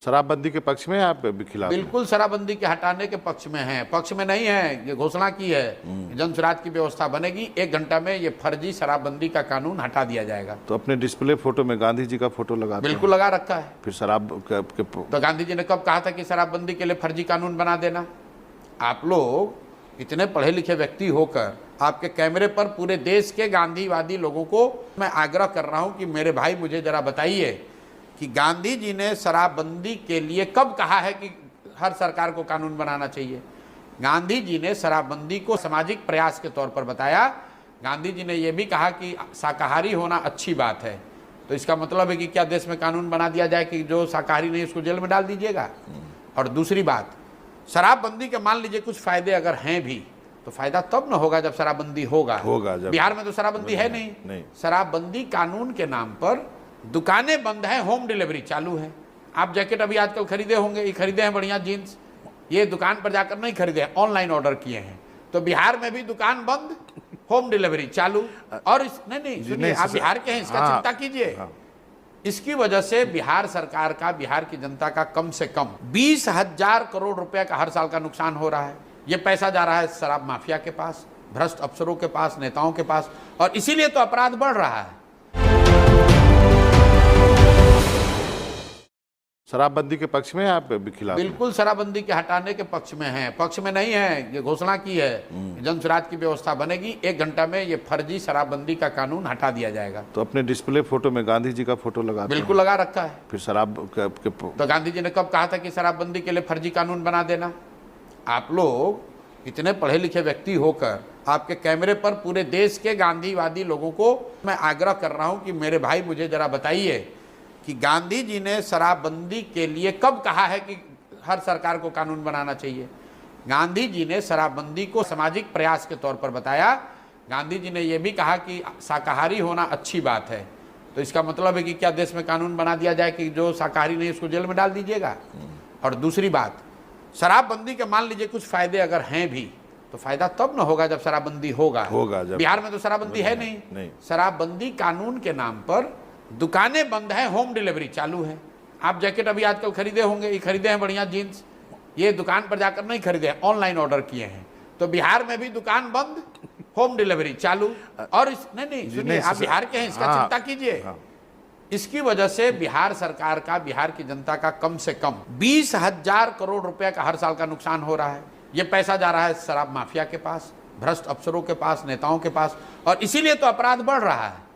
शराबबंदी के पक्ष में आप भी खिलाफ हैं? बिल्कुल शराबबंदी के हटाने के पक्ष में हैं, पक्ष में नहीं है। ये घोषणा की है जन स्वराज की व्यवस्था बनेगी, 1 घंटा में ये फर्जी शराबबंदी का कानून हटा दिया जाएगा। तो अपने डिस्प्ले फोटो में गांधी जी का फोटो लगा बिल्कुल लगा रखा है। फिर शराब तो गांधी जी ने कब कहा था कि शराबबंदी के लिए फर्जी कानून बना देना? आप लोग इतने पढ़े लिखे व्यक्ति होकर आपके कैमरे पर पूरे देश के गांधीवादी लोगों को मैं आग्रह कर रहा हूं कि मेरे भाई मुझे जरा बताइए कि गांधी जी ने शराबबंदी के लिए कब कहा है कि हर सरकार को कानून बनाना चाहिए? गांधी जी ने शराबबंदी को सामाजिक प्रयास के तौर पर बताया। गांधी जी ने यह भी कहा कि शाकाहारी होना अच्छी बात है। तो इसका मतलब है कि क्या देश में कानून बना दिया जाए कि जो शाकाहारी नहीं उसको जेल में डाल दीजिएगा? और दूसरी बात, शराबबंदी के मान लीजिए कुछ फायदे अगर हैं भी, तो फायदा तब न होगा जब शराबबंदी होगा जब बिहार में तो शराबबंदी है नहीं। शराबबंदी कानून के नाम पर दुकानें बंद हैं, होम डिलीवरी चालू है। आप जैकेट अभी आजकल खरीदे होंगे, ये खरीदे हैं बढ़िया जीन्स, ये दुकान पर जाकर नहीं खरीदे हैं, ऑनलाइन ऑर्डर किए हैं। तो बिहार में भी दुकान बंद, होम डिलीवरी चालू। और नहीं सुनिए, आप बिहार के हैं, इसका चिंता कीजिए। इसकी वजह से बिहार सरकार का, बिहार की जनता का कम से कम 20,000 करोड़ रुपए का हर साल का नुकसान हो रहा है। ये पैसा जा रहा है शराब माफिया के पास, भ्रष्ट अफसरों के पास, नेताओं के पास, और इसीलिए तो अपराध बढ़ रहा है। शराबबंदी के पक्ष में आप भी खिलाफ हैं? बिल्कुल शराबबंदी के हटाने के पक्ष में हैं, पक्ष में नहीं है। ये घोषणा की है जन स्वराज की व्यवस्था बनेगी, 1 घंटा में ये फर्जी शराबबंदी का कानून हटा दिया जाएगा। तो अपने डिस्प्ले फोटो में गांधी जी का फोटो लगा बिल्कुल लगा रखा है। फिर शराब तो गांधी जी ने कब कहा था कि शराबबंदी के लिए फर्जी कानून बना देना? आप लोग इतने पढ़े लिखे व्यक्ति होकर आपके कैमरे पर पूरे देश के गांधीवादी लोगों को मैं आग्रह कर रहा हूं कि मेरे भाई मुझे जरा बताइए कि गांधी जी ने शराबबंदी के लिए कब कहा है कि हर सरकार को कानून बनाना चाहिए? गांधी जी ने शराबबंदी को सामाजिक प्रयास के तौर पर बताया। गांधी जी ने यह भी कहा कि शाकाहारी होना अच्छी बात है। तो इसका मतलब है कि क्या देश में कानून बना दिया जाए कि जो शाकाहारी नहीं उसको जेल में डाल दीजिएगा? और दूसरी बात, शराबबंदी के मान लीजिए कुछ फायदे अगर हैं भी, तो फायदा तब न होगा जब शराबबंदी होगा जब बिहार में तो शराबबंदी है नहीं। शराबबंदी कानून के नाम पर दुकानें बंद हैं, होम डिलीवरी चालू है। आप जैकेट अभी आजकल खरीदे होंगे, ये खरीदे हैं बढ़िया जीन्स, ये दुकान पर जाकर नहीं खरीदे हैं, ऑनलाइन ऑर्डर किए हैं। तो बिहार में भी दुकान बंद, होम डिलीवरी चालू। और नहीं सुनिए, आप बिहार के हैं, इसका चिंता कीजिए। इसकी वजह से बिहार सरकार का, बिहार की जनता का कम से कम 20,000 करोड़ रुपए का हर साल का नुकसान हो रहा है। ये पैसा जा रहा है शराब माफिया के पास, भ्रष्ट अफसरों के पास, नेताओं के पास, और इसीलिए तो अपराध बढ़ रहा है।